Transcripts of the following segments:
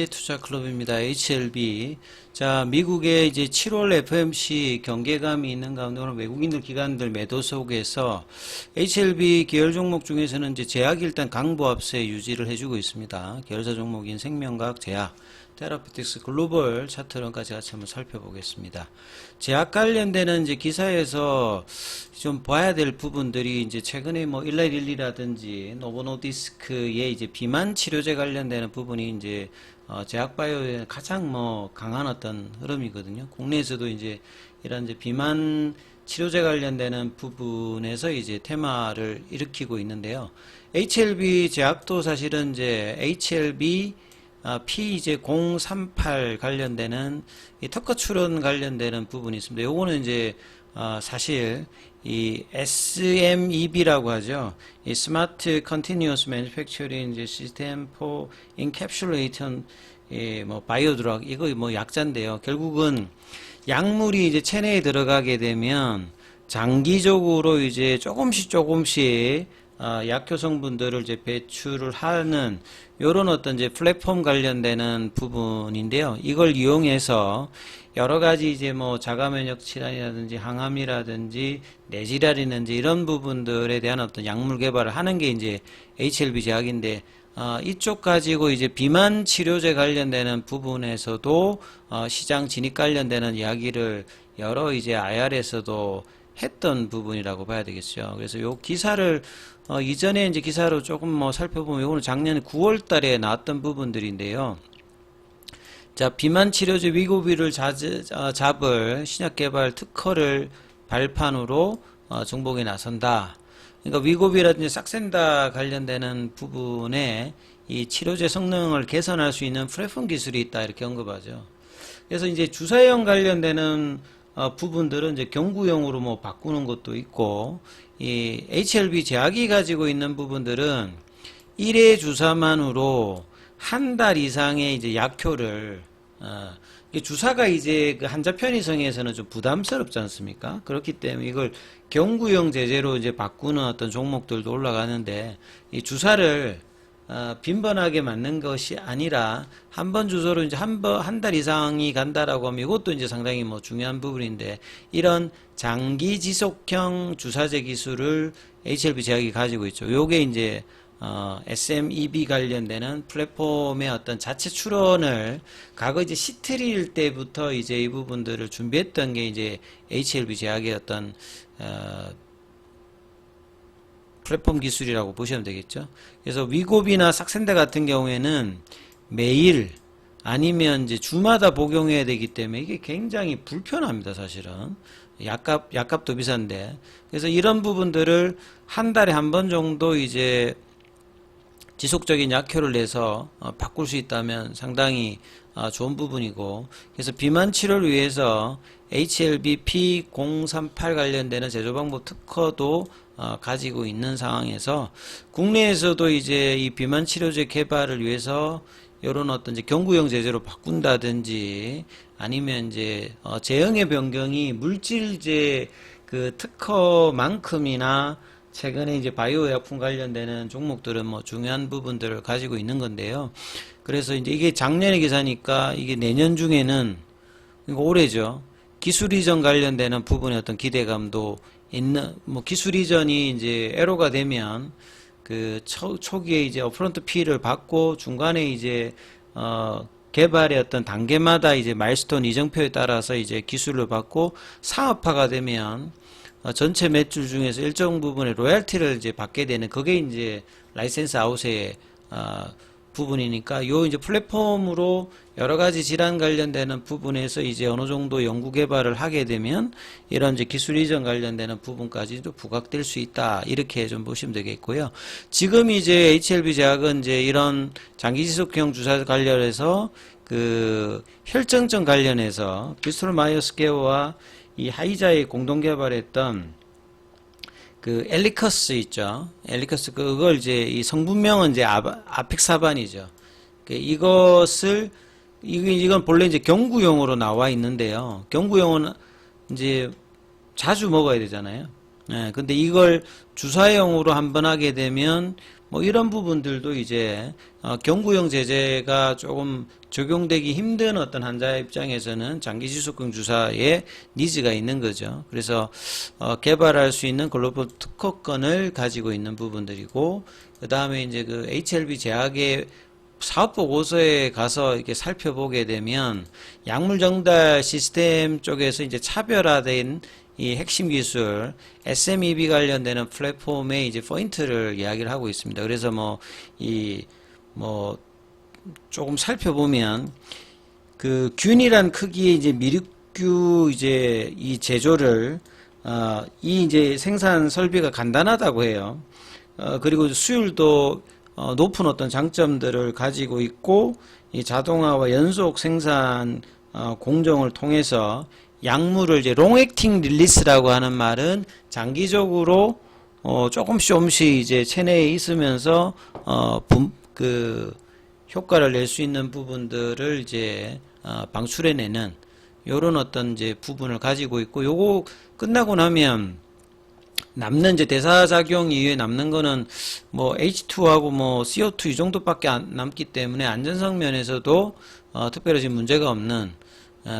투자 클럽입니다. HLB. 자, 미국의 이제 7월 FOMC 경계감이 있는 가운데 오늘 외국인들 기관들 매도 속에서 HLB 계열 종목 중에서는 이제 제약이 일단 강보합세 유지를 해주고 있습니다. 계열사 종목인 생명과학, 제약, 테라피틱스, 글로벌 차트론까지 같이 한번 살펴보겠습니다. 제약 관련되는 이제 기사에서 좀 봐야 될 부분들이 이제 최근에 뭐 일라일리라든지 노보노디스크의 이제 비만 치료제 관련되는 부분이 이제 제약바이오의 가장 뭐 강한 어떤 흐름이거든요. 국내에서도 이제 이런 이제 비만 치료제 관련되는 부분에서 이제 테마를 일으키고 있는데요. HLB 제약도 사실은 이제 HLB P 이제 038 관련되는 이 특허 출원 관련되는 부분이 있습니다. 요거는 이제 사실 이 SMEB라고 하죠. 이 Smart Continuous Manufacturing 이제 System for Encapsulated 뭐 바이오드럭 이거 뭐 약자인데요. 결국은 약물이 이제 체내에 들어가게 되면 장기적으로 이제 조금씩 약효 성분들을 이제 배출을 하는 요런 어떤 이제 플랫폼 관련되는 부분인데요. 이걸 이용해서 여러 가지 이제 뭐 자가 면역 질환이라든지 항암이라든지 뇌질환이라든지 이런 부분들에 대한 어떤 약물 개발을 하는 게 이제 HLB 제약인데 이쪽 가지고 이제 비만 치료제 관련되는 부분에서도 시장 진입 관련되는 이야기를 여러 이제 IR에서도 했던 부분이라고 봐야 되겠죠. 그래서 요 기사를 이전에 이제 기사로 조금 뭐 살펴보면 요거는 작년 9월 달에 나왔던 부분들인데요. 자, 비만 치료제 위고비를 잡을 신약 개발 특허를 발판으로 정복에 나선다. 그러니까 위고비라든지 싹센다 관련되는 부분에 이 치료제 성능을 개선할 수 있는 플랫폼 기술이 있다 이렇게 언급하죠. 그래서 이제 주사형 관련되는 부분들은 이제 경구용으로 뭐 바꾸는 것도 있고, 이 HLB 제약이 가지고 있는 부분들은 1회 주사만으로 한 달 이상의 이제 약효를, 주사가 이제 그 환자 편의성에서는 좀 부담스럽지 않습니까? 그렇기 때문에 이걸 경구용 제재로 이제 바꾸는 어떤 종목들도 올라가는데, 이 주사를 빈번하게 맞는 것이 아니라 한 번 주소로 이제 한 달 이상이 간다라고 하면 이것도 이제 상당히 뭐 중요한 부분인데, 이런 장기 지속형 주사제 기술을 HLB 제약이 가지고 있죠. 요게 이제 SMEB 관련되는 플랫폼의 어떤 자체 출원을 과거 이제 시트릴 때부터 이제 이 부분들을 준비했던 게 이제 HLB 제약의 어떤 플랫폼 기술이라고 보시면 되겠죠. 그래서 위고비나 삭센다 같은 경우에는 매일 아니면 이제 주마다 복용해야 되기 때문에 이게 굉장히 불편합니다, 사실은. 약값도 비싼데. 그래서 이런 부분들을 한 달에 한 번 정도 이제 지속적인 약효를 내서 바꿀 수 있다면 상당히 좋은 부분이고, 그래서 비만 치료를 위해서 HLB P038 관련되는 제조 방법 특허도 가지고 있는 상황에서 국내에서도 이제 이 비만 치료제 개발을 위해서 이런 어떤 이제 경구용 제재로 바꾼다든지 아니면 이제 제형의 변경이 물질제 그 특허만큼이나 최근에 이제 바이오 약품 관련되는 종목들은 뭐 중요한 부분들을 가지고 있는 건데요. 그래서 이제 이게 작년의 기사니까 이게 내년 중에는, 이거 올해죠. 기술 이전 관련되는 부분의 어떤 기대감도 있는, 뭐 기술 이전이 이제 애로가 되면 그 초기에 이제 업프런트 피를 받고 중간에 이제 개발의 어떤 단계마다 이제 마일스톤 이정표에 따라서 이제 기술을 받고 사업화가 되면 전체 매출 중에서 일정 부분의 로얄티를 이제 받게 되는, 그게 이제 라이센스 아웃의 부분이니까 요 이제 플랫폼으로 여러 가지 질환 관련되는 부분에서 이제 어느 정도 연구 개발을 하게 되면 이런 이제 기술 이전 관련되는 부분까지도 부각될 수 있다, 이렇게 좀 보시면 되겠고요. 지금 이제 HLB 제약은 이제 이런 장기 지속형 주사 관련해서 그 혈전증 관련해서 브리스톨 마이어스 케어와 이 하이자에 공동 개발했던 그 엘리커스 있죠. 엘리커스 그걸 이제 이 성분명은 이제 아픽사반이죠. 이건 본래 이제 경구용으로 나와 있는데요. 경구용은 이제 자주 먹어야 되잖아요. 근데 이걸 주사용으로 한번 하게 되면 뭐 이런 부분들도 이제 경구형 제재가 조금 적용되기 힘든 어떤 환자 입장에서는 장기 지속경 주사에 니즈가 있는 거죠. 그래서 개발할 수 있는 글로벌 특허권을 가지고 있는 부분들이고, 그 다음에 이제 그 HLB 제약의 사업 보고서에 가서 이렇게 살펴보게 되면 약물 전달 시스템 쪽에서 이제 차별화된 이 핵심 기술 SMEB 관련되는 플랫폼의 이제 포인트를 이야기를 하고 있습니다. 그래서 조금 살펴보면 그 균일한 크기의 이제 미륵규 이제 이 제조를 이 이제 생산 설비가 간단하다고 해요. 그리고 수율도 높은 어떤 장점들을 가지고 있고, 이 자동화와 연속 생산 공정을 통해서 약물을 이제 롱액팅 릴리스라고 하는 말은 장기적으로 조금씩 이제 체내에 있으면서 효과를 낼 수 있는 부분들을 이제 방출해내는 요런 어떤 이제 부분을 가지고 있고, 요거 끝나고 나면 남는 이제 대사작용 이후에 남는 거는 뭐 H2하고 뭐 CO2 이 정도밖에 안 남기 때문에 안전성 면에서도 특별히 지금 문제가 없는,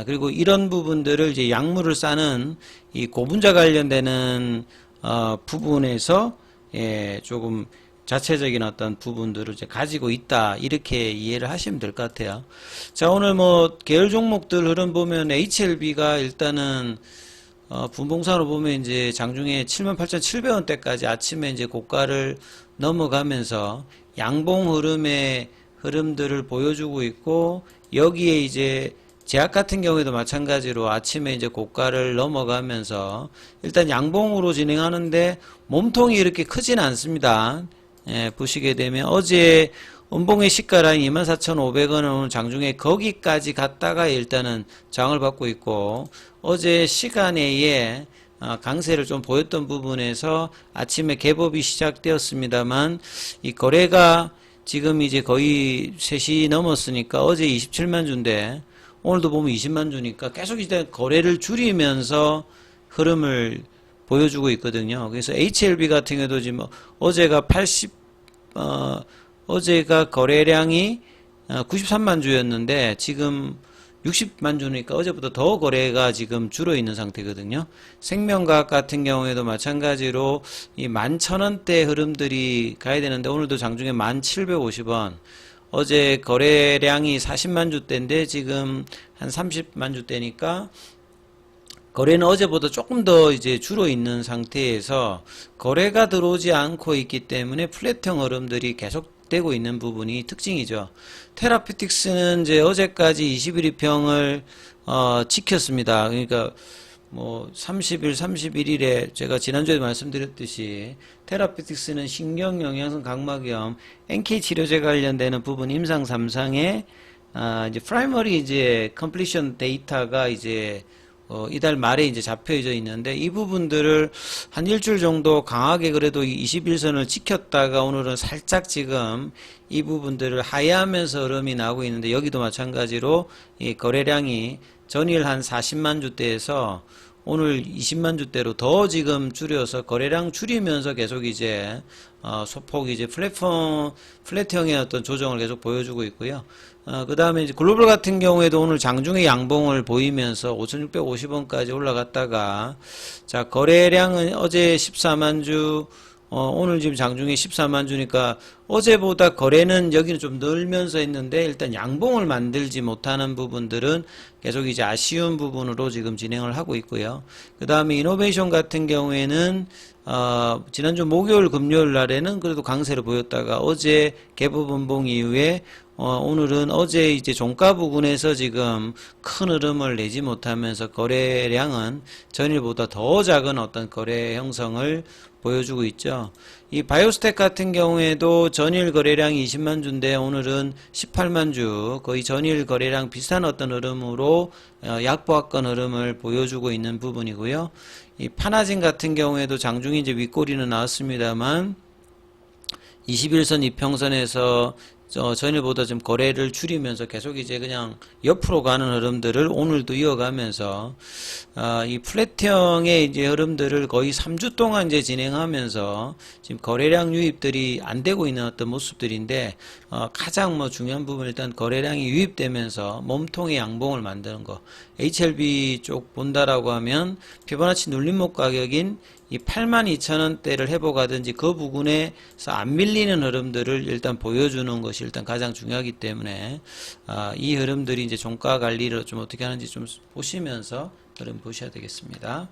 그리고 이런 부분들을 이제 약물을 싸는 이 고분자 관련되는 부분에서 조금 자체적인 어떤 부분들을 이제 가지고 있다, 이렇게 이해를 하시면 될 것 같아요. 자, 오늘 뭐 계열 종목들 흐름 보면 HLB가 일단은 분봉사로 보면 이제 장중에 78,700원대까지 아침에 이제 고가를 넘어가면서 양봉 흐름들을 보여주고 있고, 여기에 이제 제약 같은 경우에도 마찬가지로 아침에 이제 고가를 넘어가면서 일단 양봉으로 진행하는데 몸통이 이렇게 크진 않습니다. 보시게 되면 어제 음봉의 시가라인 24,500원은 오늘 장중에 거기까지 갔다가 일단은 장을 받고 있고, 어제 시간에 강세를 좀 보였던 부분에서 아침에 개법이 시작되었습니다만, 이 거래가 지금 이제 거의 3시 넘었으니까 어제 27만 주인데 오늘도 보면 20만 주니까 계속 이제 거래를 줄이면서 흐름을 보여주고 있거든요. 그래서 HLB 같은 경우도 지금 어제가 거래량이 93만 주였는데 지금 60만 주니까 어제보다 더 거래가 지금 줄어 있는 상태거든요. 생명과학 같은 경우에도 마찬가지로 이 11,000원대 흐름들이 가야 되는데 오늘도 장중에 1,750원. 어제 거래량이 40만 주대인데 지금 한 30만 주대니까 거래는 어제보다 조금 더 이제 줄어 있는 상태에서 거래가 들어오지 않고 있기 때문에 플랫형 흐름들이 계속되고 있는 부분이 특징이죠. 테라피틱스는 이제 어제까지 21일평을 지켰습니다. 그러니까 뭐 30일, 31일에 제가 지난주에 말씀드렸듯이 테라피틱스는 신경 영양성 각막염 NK 치료제 관련되는 부분 임상 3상에 이제 프라이머리 이제 컴플리션 데이터가 이제 이달 말에 이제 잡혀져 있는데, 이 부분들을 한 일주일 정도 강하게 그래도 21선을 지켰다가 오늘은 살짝 지금 이 부분들을 하회하면서 흐름이 나오고 있는데, 여기도 마찬가지로 이 거래량이 전일 한 40만 주대에서 오늘 20만 주대로 더 지금 줄여서 거래량 줄이면서 계속 이제 소폭 이제 플랫형의 어떤 조정을 계속 보여주고 있고요. 그 다음에 이제 글로벌 같은 경우에도 오늘 장중에 양봉을 보이면서 5,650원까지 올라갔다가, 자, 거래량은 어제 14만 주, 오늘 지금 장중에 14만 주니까 어제보다 거래는 여기는 좀 늘면서 했는데, 일단 양봉을 만들지 못하는 부분들은 계속 이제 아쉬운 부분으로 지금 진행을 하고 있고요. 그 다음에 이노베이션 같은 경우에는 지난주 목요일 금요일 날에는 그래도 강세를 보였다가 어제 개법 음봉 이후에 오늘은 어제 이제 종가 부근에서 지금 큰 흐름을 내지 못하면서 거래량은 전일보다 더 작은 어떤 거래 형성을 보여주고 있죠. 이 바이오스텍 같은 경우에도 전일 거래량이 20만 주인데 오늘은 18만 주, 거의 전일 거래량 비슷한 어떤 흐름으로 약보합권 흐름을 보여주고 있는 부분이고요. 이 파나진 같은 경우에도 장중에 이제 윗꼬리는 나왔습니다만 21선 이평선에서 전일보다 좀 거래를 줄이면서 계속 이제 그냥 옆으로 가는 흐름들을 오늘도 이어가면서 이 플랫형의 이제 흐름들을 거의 3주 동안 이제 진행하면서 지금 거래량 유입들이 안 되고 있는 어떤 모습들인데 가장 뭐 중요한 부분 일단 거래량이 유입되면서 몸통의 양봉을 만드는 거. HLB 쪽 본다라고 하면 피보나치 눌림목 가격인 이 82,000원대를 회복하든지 그 부분에서 안 밀리는 흐름들을 일단 보여주는 것이 일단 가장 중요하기 때문에 이 흐름들이 이제 종가 관리를 좀 어떻게 하는지 좀 보시면서 흐름 보셔야 되겠습니다.